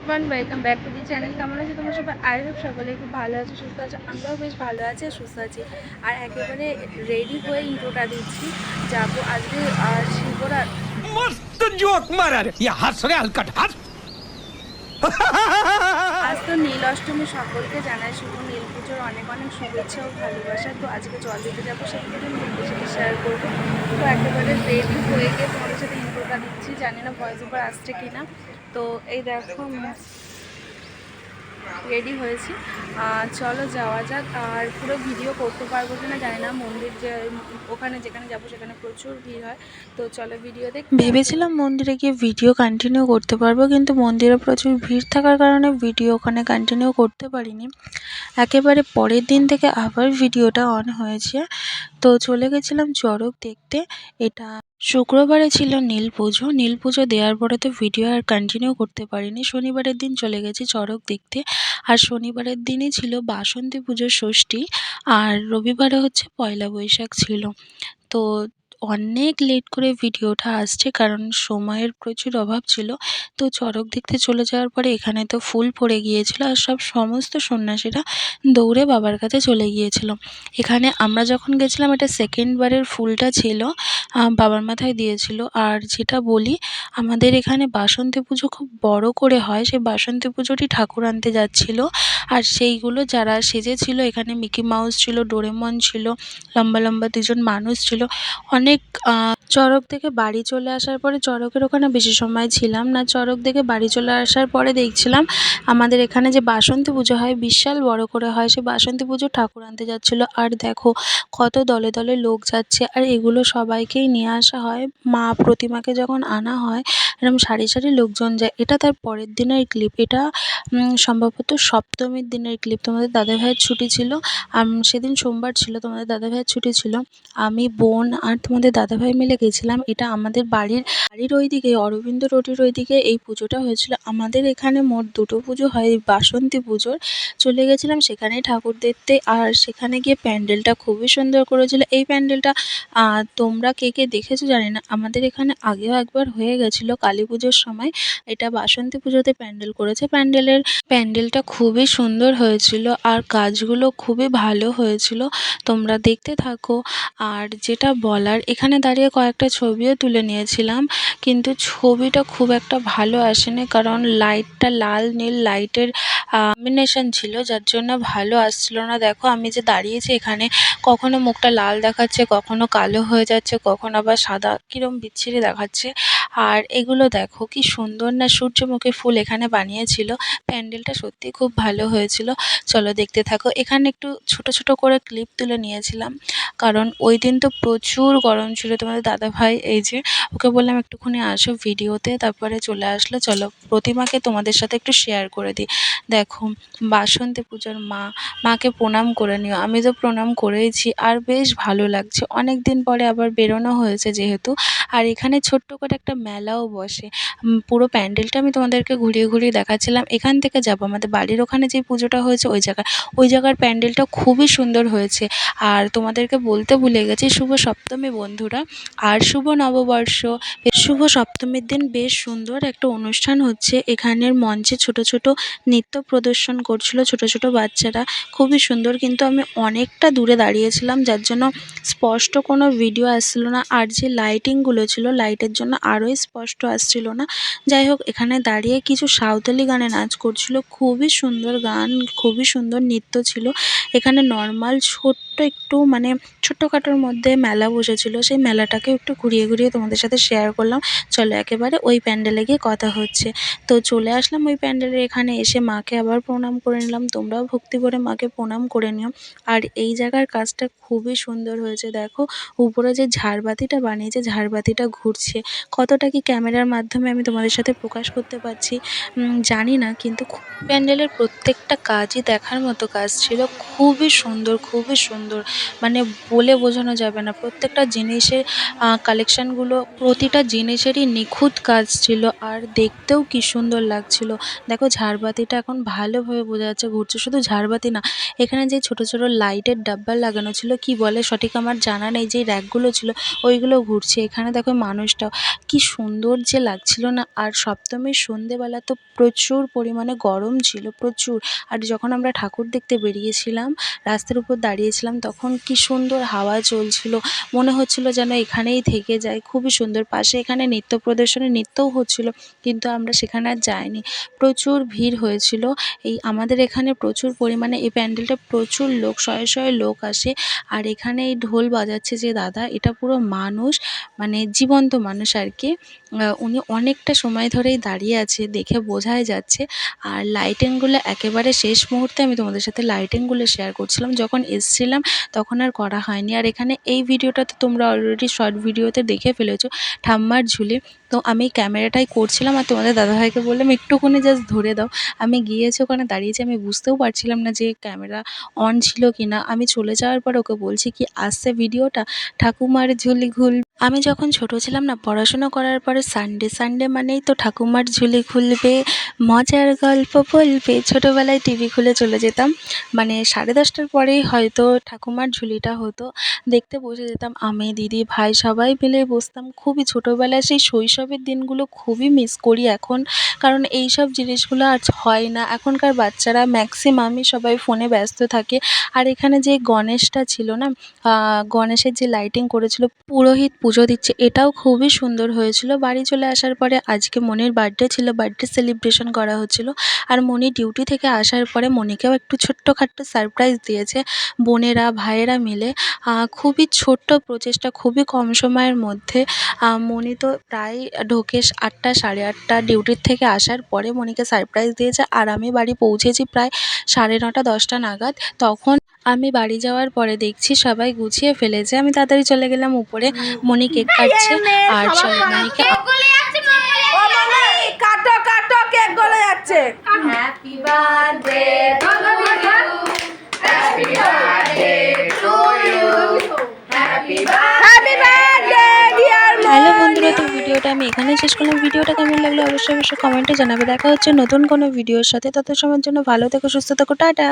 Everyone, welcome back to the channel. কেমন আছে তোমরা সবাই? আই হোপ সকলে খুব ভালো আছে, সুস্থ আছে। আমরাও বেশ ভালো আছি আর সুস্থ আছি। আর একেবারে রেডি হয়ে ইন্ট্রোটা দিচ্ছি। যাবো আজকে শিবরাত্রি। मस्त जोक मारा रे ये हंस रे हलकट हंस আজ তো নীল অষ্টমী, সকলকে জানাই শুভ নীল পুজোর অনেক অনেক শুভেচ্ছা ও ভালোবাসা। তো আজকে জল দিতে যাবো, সেখানে তোমাদের সাথে শেয়ার করবো। তো একেবারে রেডি হয়ে গিয়ে তোমাদের সাথে ইন্ট্রোটা দিচ্ছি। জানি না ভয়েস ওভার আসছে কিনা। তো এই দেখো রেডি হয়েছি, চলো যাওয়া যাক। আর পুরো ভিডিও করতে পারবো কিনা জানি না, মন্দির যে ওখানে যেখানে যাবো সেখানে প্রচুর ভিড় হয়। তো চলো ভিডিও ভেবেছিলাম মন্দিরে গিয়ে ভিডিও কন্টিনিউ করতে পারবো, কিন্তু মন্দিরে প্রচুর ভিড় থাকার কারণে ভিডিও ওখানে কন্টিনিউ করতে পারিনি। একেবারে পরের দিন থেকে আবার ভিডিওটা অন হয়েছে। তো চলে গেছিলাম চড়ক দেখতে। এটা শুক্রবারে ছিল নীল পুজো। নীল পুজো দেওয়ার পরে তো ভিডিও আর কন্টিনিউ করতে পারিনি। শনিবারের দিন চলে গেছি চড়ক দেখতে। আর শনিবারের দিনই ছিল বাসন্তী পুজোর ষষ্ঠী, আর রবিবারে হচ্ছে পয়লা বৈশাখ ছিল। তো অনেক লেট করে ভিডিওটা আসছে, কারণ সময়ের প্রচুর অভাব ছিল। তো চড়ক দেখতে চলে যাওয়ার পরে এখানে তো ফুল পড়ে গিয়েছিল, আর সমস্ত সন্ন্যাসীরা দৌড়ে বাবার কাছে চলে গিয়েছিল। এখানে আমরা যখন গেছিলাম এটা সেকেন্ড বারের ফুলটা ছিল, বাবার মাথায় দিয়েছিল। আর যেটা বলি, আমাদের এখানে বাসন্তী পুজো খুব বড় করে হয়। সেই বাসন্তী পুজোটি ঠাকুর আনতে যাচ্ছিল, আর সেইগুলো যারা সেজেছিল, এখানে মিকি মাউস ছিল, ডোরেমন ছিল, লম্বা লম্বা দুজন মানুষ ছিল অনেক। চড়ক থেকে বাড়ি চলে আসার পরে, চড়কের ওখানে বেশি সময় ছিলাম না। চড়ক থেকে বাড়ি চলে আসার পরে দেখছিলাম আমাদের এখানে যে বাসন্তী পুজো হয় বিশাল বড় করে হয়, সেই বাসন্তী পুজো ঠাকুর আনতে যাচ্ছিলো। আর দেখো কত দলে দলে লোক যাচ্ছে, আর এগুলো সবাইকেই নিয়ে আসা হয়। মা প্রতিমাকে যখন আনা হয় এরকম সারি সারি লোকজন যায়। এটা তার পরের দিনের ক্লিপ। এটা সম্ভবত সপ্তমীর দিনের ক্লিপ। তোমাদের দাদাভাইয়ের ছুটি ছিল, সেদিন সোমবার ছিল, তোমাদের দাদাভাইয়ের ছুটি ছিল। আমি, বোন আর তোমাদের দাদাভাই মিলে গেছিলাম। এটা আমাদের বাড়ির ওইদিকে, অরবিন্দ রোডের ওইদিকে এই পুজোটা হয়েছিল। আমাদের এখানে মোট দুটো পুজো হয়, এই বাসন্তী পুজোর। চলে গেছিলাম সেখানেই ঠাকুর দেখতে, আর সেখানে গিয়ে প্যান্ডেলটা খুবই সুন্দর করেছিল। এই প্যান্ডেলটা তোমরা কে কে দেখেছো জানি না। আমাদের এখানে আগেও একবার হয়ে গেছিলো কালী পুজোর সময়। এটা বাসন্তী পুজোতে প্যান্ডেল করেছে। প্যান্ডেলটা খুবই সুন্দর হয়েছিল, আর কাজগুলো খুবই ভালো হয়েছিল। তোমরা দেখতে থাকো। আর যেটা বলার, এখানে দাঁড়িয়ে কয়েকটা ছবিও তুলে নিয়েছিলাম, কিন্তু ছবিটা খুব একটা ভালো আসেনি, কারণ লাইটটা লাল নীল লাইটের কম্বিনেশন ছিল, যার জন্য ভালো আসছিল না। দেখো আমি যে দাঁড়িয়েছি এখানে, কখনো মুখটা লাল দেখাচ্ছে, কখনো কালো হয়ে যাচ্ছে, কখনো আবার সাদা, কিরম বিচ্ছিরি দেখাচ্ছে। আর এগুলো দেখো কি সুন্দর না, সূর্যমুখী ফুল এখানে বানিয়েছিল। প্যান্ডেলটা সত্যি খুব ভালো হয়েছিল। চলো দেখতে থাকো। এখানে একটু ছোট ছোট করে ক্লিপ তুলে নিয়েছিলাম, কারণ ওই দিন তো প্রচুর গরম ছিল। তোমাদের দাদাভাই এই যে, ওকে বললাম একটুখানি আসো ভিডিওতে, তারপরে চলে আসলো। চলো প্রতিমাকে তোমাদের সাথে একটু শেয়ার করে দিই। দেখো বাসন্তী পুজোর মাকে প্রণাম করে নিও। আমি তো প্রণাম করেইছি, আর বেশ ভালো লাগছে। অনেক দিন পরে আবার বেরোনো হয়েছে যেহেতু। আর এখানে ছোট্ট করে একটা মেলাও বসে। পুরো প্যান্ডেলটা আমি তোমাদেরকে ঘুরিয়ে ঘুরিয়ে দেখাচ্ছিলাম। এখান থেকে যাবো আমাদের বাড়ির ওখানে যে পুজোটা হয়েছে ওই জায়গার প্যান্ডেলটা খুবই সুন্দর হয়েছে। আর তোমাদেরকে বলতে ভুলে গেছি, শুভ সপ্তমী বন্ধুরা, আর শুভ নববর্ষ। শুভ সপ্তমীর দিন বেশ সুন্দর একটা অনুষ্ঠান হচ্ছে। এখানের মঞ্চে ছোট ছোট নৃত্য প্রদর্শন করছিল ছোট ছোট বাচ্চারা, খুবই সুন্দর। কিন্তু আমি অনেকটা দূরে দাঁড়িয়েছিলাম, যার জন্য স্পষ্ট কোনো ভিডিও আসছিল না। আর যে লাইটিংগুলো ছিল, লাইটের জন্য আরোই স্পষ্ট আসছিল না। যাই হোক, এখানে দাঁড়িয়ে কিছু সাঁওতালি গানে নাচ করছিল। খুবই সুন্দর গান, খুবই সুন্দর নৃত্য ছিল। এখানে নর্মাল ছোট্ট একটু মানে ছোট্টখাটোর মধ্যে মেলা বসেছিল। সেই মেলাটাকে একটু ঘুরিয়ে ঘুরিয়ে তোমাদের সাথে শেয়ার করলাম। চলো একেবারে ওই প্যান্ডেলে গিয়ে কথা হচ্ছে। তো চলে আসলাম ওই প্যান্ডেলের এখানে। এসে মাকে আবার প্রণাম করে নিলাম। তোমরাও ভক্তি করে মাকে প্রণাম করে নিও। আর এই জায়গার কাজটা খুবই সুন্দর হয়েছে। দেখো উপরে যে ঝাড়বাতিটা বানিয়েছে, ঝাড়বাতিটা ঘুরছে। কতটা কি ক্যামেরার মাধ্যমে আমি তোমাদের সাথে প্রকাশ করতে পারছি জানি না, কিন্তু প্যান্ডেলের প্রত্যেকটা কাজই দেখার মতো কাজ ছিল। খুবই সুন্দর, খুবই সুন্দর। সুন্দর, মানে বলে বোঝানো যাবে না। প্রত্যেকটা জিনিসের কালেকশানগুলো, প্রতিটা জিনিসেরই নিখুঁত কাজ ছিল আর দেখতেও কি সুন্দর লাগছিল। দেখো ঝাড়বাতিটা এখন ভালোভাবে বোঝা যাচ্ছে ঘুরছে। শুধু ঝাড়বাতি না, এখানে যে ছোট ছোট লাইটের ডাব্বা লাগানো ছিল, কি বলে সঠিক আমার জানা নেই, যে র্যাকগুলো ছিল ওইগুলো ঘুরছে। এখানে দেখো মানুষটাও কি সুন্দর যে লাগছিল না। আর সপ্তমীর সন্ধেবেলা তো প্রচুর পরিমাণে গরম ছিল, প্রচুর। আর যখন আমরা ঠাকুর দেখতে বেরিয়েছিলাম, রাস্তার উপর দাঁড়িয়েছিলাম, তখন কি সুন্দর হাওয়া চলছিল, মনে হচ্ছিল যেন এখানেই থেকে যাই। খুবই সুন্দর। পাশে এখানে নৃত্য প্রদর্শনী, নৃত্যও হচ্ছিল, কিন্তু আমরা সেখানে আর যাইনি। প্রচুর ভিড় হয়েছিল। এই আমাদের এখানে প্রচুর পরিমাণে এই প্যান্ডেলটা প্রচুর লোক, শয়ে শয়ে লোক আসে। আর এখানে এই ঢোল বাজাচ্ছে যে দাদা, এটা পুরো মানুষ, মানে জীবন্ত মানুষ আর কি। উনি অনেকটা সময় ধরেই দাঁড়িয়ে আছে, দেখে বোঝাই যাচ্ছে। আর লাইটিংগুলো একেবারে শেষ মুহূর্তে আমি তোমাদের সাথে লাইটিংগুলো শেয়ার করছিলাম, যখন এসছিলাম তখন আর করা হয়নি। আর এখানে এই ভিডিওটা তো তোমরা অলরেডি শর্ট ভিডিওতে দেখে ফেলেছো, ঠাম্মার ঝুলি। তো আমি ক্যামেরাটাই করছিলাম আর তোমাদের দাদাভাইকে বললাম একটুখানি জাস্ট ধরে দাও। আমি গিয়েছি ওখানে দাঁড়িয়েছি, আমি বুঝতেও পারছিলাম না যে ক্যামেরা অন ছিল কি না। আমি চলে যাওয়ার পর ওকে বলছি কি আসছে ভিডিওটা, ঠাকুমার ঝুলি খুল। আমি যখন ছোট ছিলাম না, পড়াশোনা করার পরে সানডে সানডে মানেই তো ঠাকুমার ঝুলি খুলবে, মজার গল্প বলবে। ছোটোবেলায় টিভি খুলে চলে যেতাম, মানে 10:30টার পরেই হয়তো ঠাকুমার ঝুলিটা হতো, দেখতে বসে যেতাম। আমি, দিদি, ভাই সবাই মিলে বসতাম। খুবই ছোটোবেলায় সেই শৈশবের দিনগুলো খুবই মিস করি এখন, কারণ এই সব জিনিসগুলো আজ হয় না। এখনকার বাচ্চারা ম্যাক্সিমামই সবাই ফোনে ব্যস্ত থাকে। আর এখানে যে গণেশটা ছিল না, গণেশের যে লাইটিং করেছিল, পুরোহিত পুজো দিচ্ছে, এটাও খুবই সুন্দর হয়েছিল। বাড়ি চলে আসার পরে আজকে মনির বার্থডে ছিল, বার্থডে সেলিব্রেশন করা হচ্ছিল। আর মনি ডিউটি থেকে আসার পরে মনিকেও একটু ছোট্টখাট্ট সারপ্রাইজ দিয়েছে বোনেরা ভাইয়েরা মিলে। খুবই ছোট্ট প্রচেষ্টা, খুবই কম সময়ের মধ্যে। মনি তো প্রায় ঢোকে 8টা, 8:30 ডিউটির থেকে আসার পরে মনিকে সারপ্রাইজ দিয়েছে। আর আমি বাড়ি পৌঁছেছি প্রায় 9:30, 10টা নাগাদ। তখন আমি বাড়ি যাওয়ার পরে দেখছি সবাই গুছিয়ে ফেলেছে। আমি তাড়াতাড়ি চলে গেলাম উপরে, মনি কেক কাটছে। আর চলো মনিকে কাটো কাটো, কেক গলে যাচ্ছে। Happy birthday to you, happy birthday to you, happy birthday dear hello বন্ধুরা, তো ভিডিওটা আমি এখানে শেষ করলাম। ভিডিওটা কেমন লাগলো অবশ্যই অবশ্যই কমেন্টে জানাবে। দেখা হচ্ছে নতুন কোনো ভিডিওর সাথে। তত সময়ের জন্য ভালো থেকো, সুস্থ থেকো, টাটা।